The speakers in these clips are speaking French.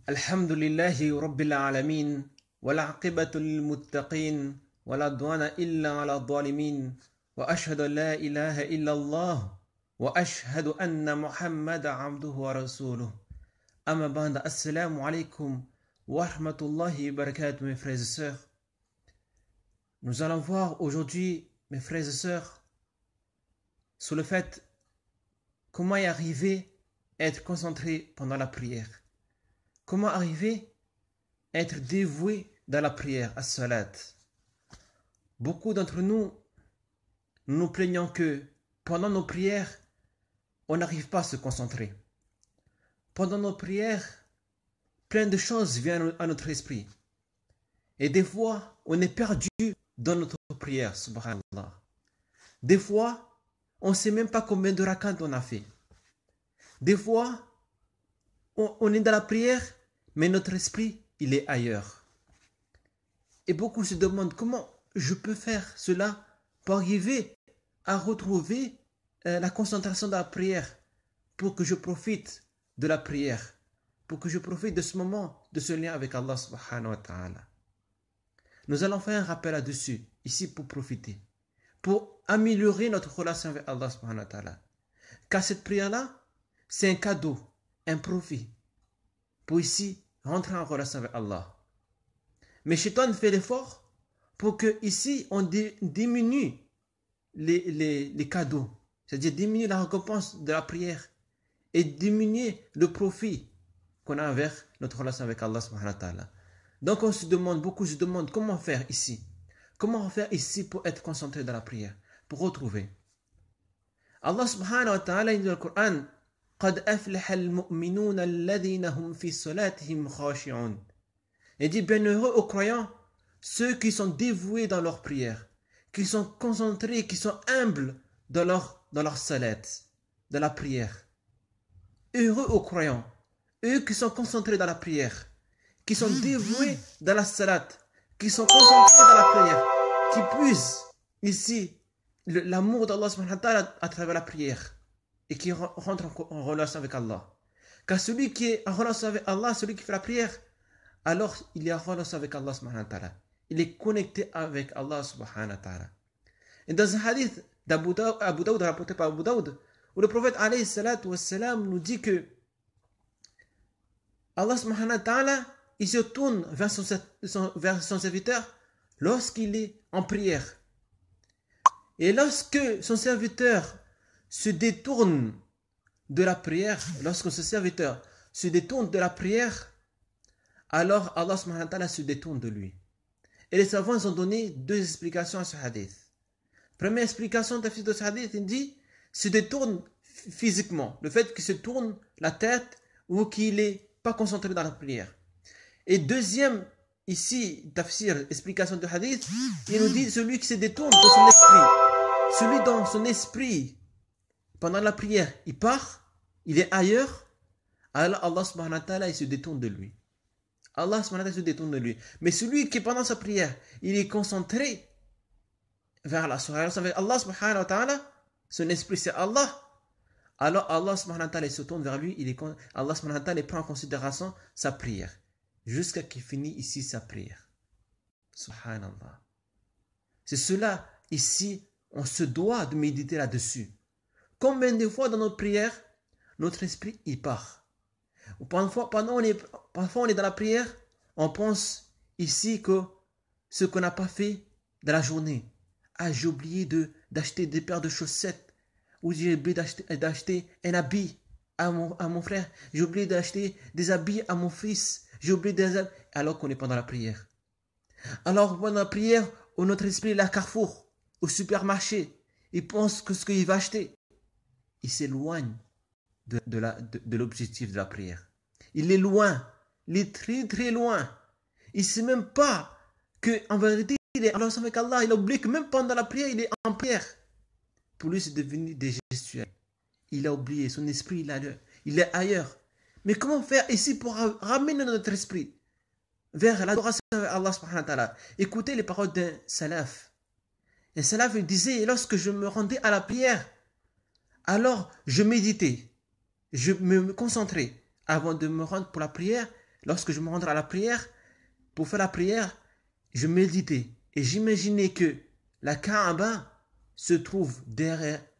الحمد لله رب العالمين والعاقبة للمتقين ولا عدوان إلا على الظالمين وأشهد أن لا إله إلا الله وأشهد أن محمد عبده ورسوله أما بعد السلام عليكم ورحمة الله وبركاته mes frères et sœurs. Nous allons voir aujourd'hui, mes frères et sœurs, sur le fait comment y arriver à être concentré pendant la prière. Comment arriver à être dévoué dans la prière, à salat. Beaucoup d'entre nous, nous plaignons que pendant nos prières, on n'arrive pas à se concentrer. Pendant nos prières, plein de choses viennent à notre esprit. Et des fois, on est perdu dans notre prière, subhanallah. Des fois, on ne sait même pas combien de rakats on a fait. Des fois, on est dans la prière, mais notre esprit, il est ailleurs. Et beaucoup se demandent comment je peux faire cela pour arriver à retrouver la concentration dans la prière, pour que je profite de la prière, pour que je profite de ce moment, de ce lien avec Allah subhanahu wa ta'ala. Nous allons faire un rappel là-dessus, ici pour profiter, pour améliorer notre relation avec Allah subhanahu wa ta'ala. Car cette prière-là, c'est un cadeau, un profit, pour ici rentrer en relation avec Allah. Mais Shaitan fait l'effort pour que ici on diminue les cadeaux, c'est-à-dire diminuer la récompense de la prière et diminuer le profit qu'on a vers notre relation avec Allah subhanahu wa ta'ala. Donc beaucoup se demandent comment faire ici. Comment faire ici pour être concentré dans la prière, pour retrouver. Allah subhanahu wa ta'ala dit dans le Coran, قد أفلح المؤمنون الذين هم في صلاتهم خاشعون. Il dit bienheureux aux croyants, ceux qui sont dévoués dans leur prière, qui sont concentrés, qui sont humbles dans leur salat, dans la prière. Heureux aux croyants, eux qui sont concentrés dans la prière, qui sont dévoués dans la salat, qui sont concentrés dans la prière, qui puissent ici l'amour d'Allah subhanahu wa ta'ala à travers la prière. Et qui rentre en relation avec Allah. Car celui qui est en relation avec Allah, celui qui fait la prière, alors il est en relation avec Allah subhanahu wa ta'ala. Il est connecté avec Allah subhanahu wa ta'ala. Et dans un hadith d'Abu Daoud, rapporté par Abu Daoud, où le prophète alayhi salatu wassalam nous dit que Allah subhanahu wa ta'ala, il se tourne vers son serviteur lorsqu'il est en prière. Et lorsque son serviteur se détourne de la prière, lorsque ce serviteur se détourne de la prière, alors Allah subhanahu wa ta'ala se détourne de lui. Et les savants ont donné deux explications à ce hadith. Première explication de ce hadith, il dit, se détourne physiquement, le fait qu'il se tourne la tête ou qu'il n'est pas concentré dans la prière. Et deuxième, ici, tafsir, explication de hadith, il nous dit celui qui se détourne de son esprit, celui dont son esprit pendant la prière, il part, il est ailleurs, alors Allah subhanahu wa ta'ala, il se détourne de lui. Allah subhanahu wa ta'ala se détourne de lui. Mais celui qui pendant sa prière, il est concentré vers Allah subhanahu wa ta'ala, son esprit c'est Allah, alors Allah subhanahu wa ta'ala il se tourne vers lui, Allah subhanahu wa ta'ala prend en considération sa prière, jusqu'à qu'il finisse ici sa prière. Subhanallah. C'est cela, ici, on se doit de méditer là-dessus. Combien de fois dans notre prière, notre esprit y part. Parfois on est dans la prière, on pense ici que ce qu'on n'a pas fait dans la journée. Ah, j'ai oublié d'acheter des paires de chaussettes, ou j'ai oublié d'acheter un habit à mon frère, j'ai oublié d'acheter des habits à mon fils, j'ai oublié des habits, alors qu'on est pendant la prière. Alors pendant la prière, notre esprit est à Carrefour, au supermarché, il pense que ce qu'il va acheter. Il s'éloigne de l'objectif de la prière. Il est loin. Il est très très loin. Il ne sait même pas qu'en vérité, il est en relation avec Allah. Il oublie que même pendant la prière, il est en prière. Pour lui, c'est devenu des gestuels. Il a oublié. Son esprit, il est ailleurs. Mais comment faire ici pour ramener notre esprit vers l'adoration de Allah subhanahu wa ta'ala? Écoutez les paroles d'un salaf. Un salaf, il disait, lorsque je me rendais à la prière, alors je méditais, je me concentrais. Avant de me rendre pour la prière, lorsque je me rendais à la prière, pour faire la prière, je méditais et j'imaginais que la Kaaba se trouve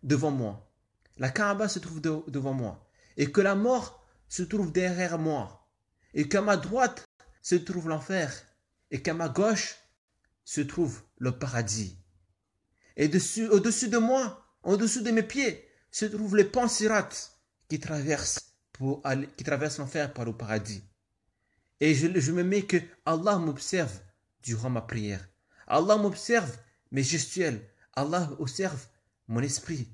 devant moi. La Kaaba se trouve devant moi. Et que la mort se trouve derrière moi. Et qu'à ma droite se trouve l'enfer. Et qu'à ma gauche se trouve le paradis. Et au-dessus de moi, au-dessus de mes pieds, se trouve les ponts Sirat qui traversent l'enfer pour le paradis. Et je me mets que Allah m'observe durant ma prière. Allah m'observe mes gestuels. Allah observe mon esprit.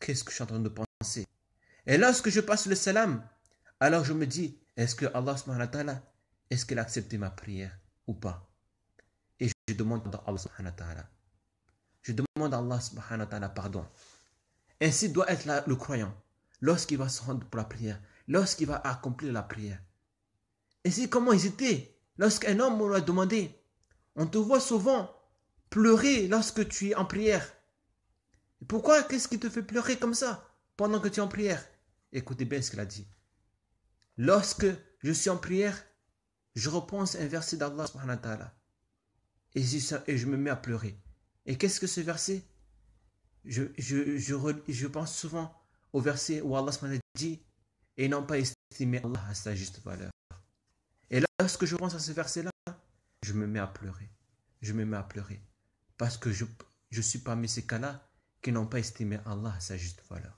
Qu'est-ce que je suis en train de penser? Et lorsque je passe le salam, alors je me dis, est-ce que Allah subhanahu wa ta'ala, est-ce qu'il a accepté ma prière ou pas? Et je demande à Allah subhanahu wa ta'ala. Je demande à Allah subhanahu wa ta'ala pardon. Ainsi doit être le croyant lorsqu'il va se rendre pour la prière, lorsqu'il va accomplir la prière. Ainsi comment hésiter lorsqu'un homme lui a demandé, on te voit souvent pleurer lorsque tu es en prière. Pourquoi? Qu'est-ce qui te fait pleurer comme ça pendant que tu es en prière? Écoutez bien ce qu'il a dit. Lorsque je suis en prière, je repense un verset d'Allah subhanahu wa ta'ala et je me mets à pleurer. Et qu'est-ce que ce verset? Je pense souvent au verset où Allah subhanahu wa ta'ala dit et n'ont pas estimé Allah à sa juste valeur. Et lorsque je pense à ce verset-là, je me mets à pleurer. Je me mets à pleurer. Parce que je suis parmi ces cas-là qui n'ont pas estimé Allah à sa juste valeur.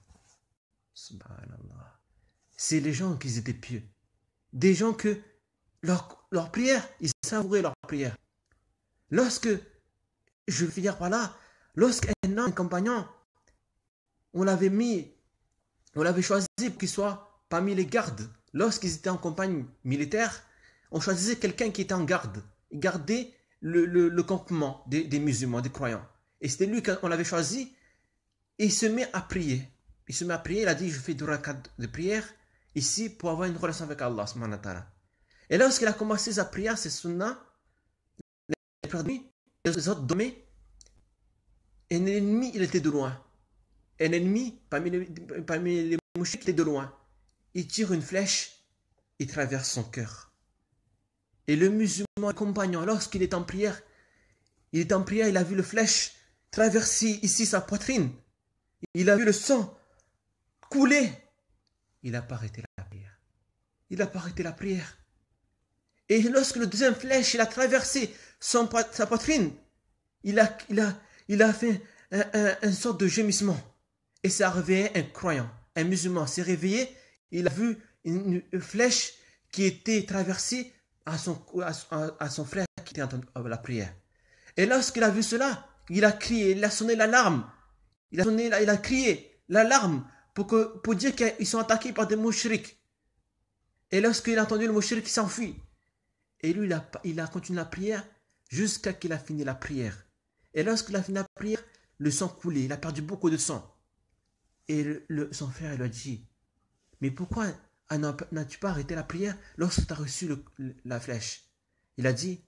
Subhanallah. C'est les gens qui étaient pieux. Des gens que leur prière, ils savouraient leur prière. Lorsque, je vais finir par là, lorsqu'un compagnon, on l'avait choisi pour qu'il soit parmi les gardes. Lorsqu'ils étaient en campagne militaire, on choisissait quelqu'un qui était en garde. Il gardait le campement des musulmans, des croyants. Et c'était lui qu'on avait choisi. Et il se met à prier. Il a dit, je fais 2 rakats de prière ici pour avoir une relation avec Allah subhanahu wa ta'ala. Et lorsqu'il a commencé sa prière, c'est sunnah, les autres dormaient. Un ennemi, il était de loin. Un ennemi, parmi les mouchiks, il était de loin. Il tire une flèche, il traverse son cœur. Et le musulman, le compagnon, lorsqu'il est en prière, il a vu le flèche traverser ici sa poitrine. Il a vu le sang couler. Il n'a pas arrêté la prière. Il n'a pas arrêté la prière. Et lorsque le deuxième flèche, il a traversé sa poitrine, il a fait une sorte de gémissement. Et ça a réveillé un croyant, un musulman s'est réveillé. Il a vu une flèche qui était traversée à son frère qui était en train de la prière. Et lorsqu'il a vu cela, il a crié, il a sonné l'alarme. Il a crié l'alarme pour dire qu'ils sont attaqués par des mouchriks. Et lorsqu'il a entendu le mouchrik, il s'enfuit. Et lui, il a continué la prière jusqu'à qu'il a fini la prière. Et lorsqu'il a fini la prière, le sang coulait. Il a perdu beaucoup de sang. Et son frère lui a dit, mais pourquoi n'as-tu pas arrêté la prière lorsque tu as reçu la flèche? Il a dit,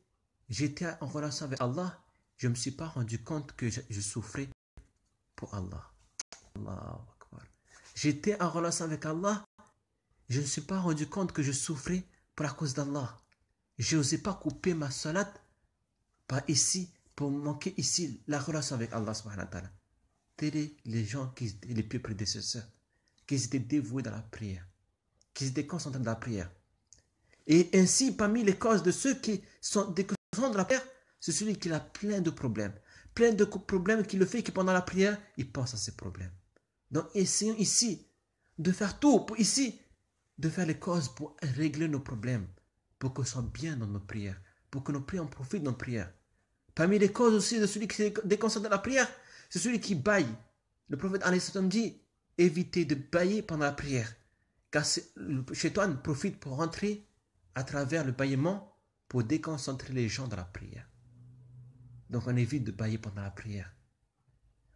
j'étais en relation avec Allah, je ne me suis pas rendu compte que je souffrais pour Allah. Allahu Akbar. J'étais en relation avec Allah, je ne me suis pas rendu compte que je souffrais pour la cause d'Allah. Je n'osais pas couper ma salat par ici, pour manquer ici la relation avec Allah subhanahu wa ta'ala. Tels les gens qui étaient les plus prédécesseurs, qui étaient dévoués dans la prière, qui étaient concentrés dans la prière. Et ainsi, parmi les causes de ceux qui sont déconcentrés dans la prière, c'est celui qui a plein de problèmes. Plein de problèmes qui le fait que pendant la prière, il pense à ces problèmes. Donc, essayons ici de faire tout pour ici, de faire les causes pour régler nos problèmes, pour qu'on soit bien dans nos prières, pour que nos prières en profitent dans nos prières. Parmi les causes aussi de celui qui est déconcentré dans la prière, c'est celui qui bâille. Le prophète dit, évitez de bâiller pendant la prière, car le shaitan profite pour rentrer à travers le bâillement pour déconcentrer les gens dans la prière. Donc on évite de bâiller pendant la prière.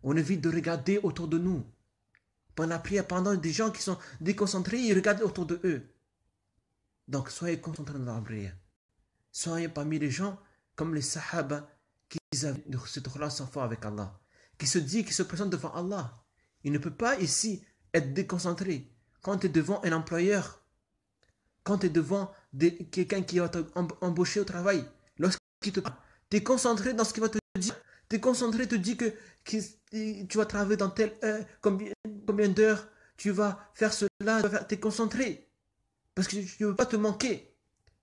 On évite de regarder autour de nous. Pendant la prière, pendant des gens qui sont déconcentrés, ils regardent autour de eux. Donc soyez concentrés dans la prière. Soyez parmi les gens comme les sahaba qui avaient cette relation forte avec Allah, qui se présentent devant Allah. Il ne peut pas ici être déconcentré. Quand tu es devant un employeur, Quand tu es devant quelqu'un qui va t'embaucher au travail, lorsqu'il te parle, tu es concentré dans ce qu'il va te dire. Tu es concentré, te dit que tu vas travailler dans telle heure, combien d'heures, tu vas faire cela, tu es concentré. Parce que tu ne veux pas te manquer.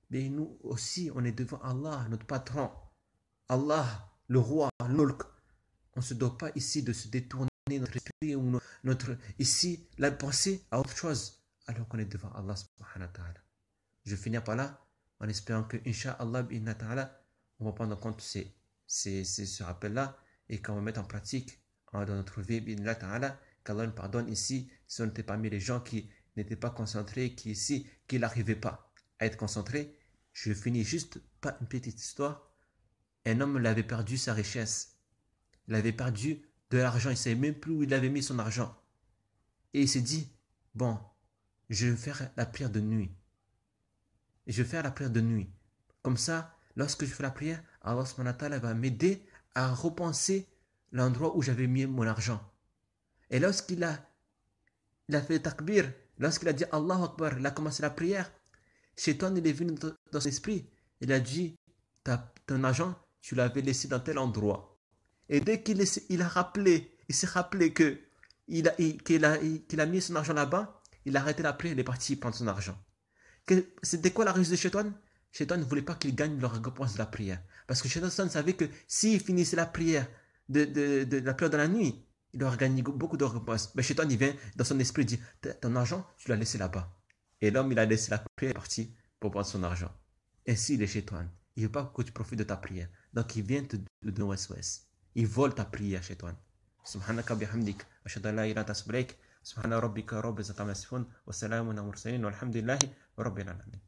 Mais nous aussi, on est devant Allah, notre patron. Allah, le roi, l'ulk. On ne se doit pas ici de se détourner notre esprit ou ici, la pensée à autre chose, alors qu'on est devant Allah subhanahu wa ta'ala. Je finis par là, en espérant que, Inch'Allah, on va prendre en compte ce rappel-là et qu'on va mettre en pratique dans notre vie, qu'Allah nous pardonne ici, si on était parmi les gens qui n'étaient pas concentrés, qui n'arrivaient pas à être concentrés. Je finis juste par une petite histoire. Un homme avait perdu sa richesse. Il avait perdu de l'argent. Il ne savait même plus où il avait mis son argent. Et il s'est dit, bon, je vais faire la prière de nuit. Et je vais faire la prière de nuit. Comme ça, lorsque je fais la prière, Allah subhanahu wa ta'ala va m'aider à repenser l'endroit où j'avais mis mon argent. Et lorsqu'il a fait takbir, lorsqu'il a dit Allahu Akbar, il a commencé la prière, Shaitan il est venu dans son esprit. Il a dit, ton argent, tu l'avais laissé dans tel endroit. Et dès qu'il s'est rappelé qu'il a mis son argent là-bas, il a arrêté la prière, il est parti prendre son argent. C'était quoi la ruse de Shaitan? Shaitan ne voulait pas qu'il gagne la récompense de la prière. Parce que Shaitan savait que s'il finissait la prière de la prière de la nuit, il aurait gagné beaucoup de récompenses. Mais Shaitan, il vient dans son esprit et dit, ton argent, tu l'as laissé là-bas. Et l'homme, il a laissé la prière et est parti pour prendre son argent. Ainsi, il est Shaitan. Il ne veut pas que tu profites de ta prière. Donc, il vient te donner SOS. Il vole ta prière, Shaitan. Subhanaka bihamdik. Ashhadu an la ilaha illa anta. Subhana rabbika rabbil izzati amma yasifun. Wa salamun ala mursalin. Walhamdulillahi rabbil alamin.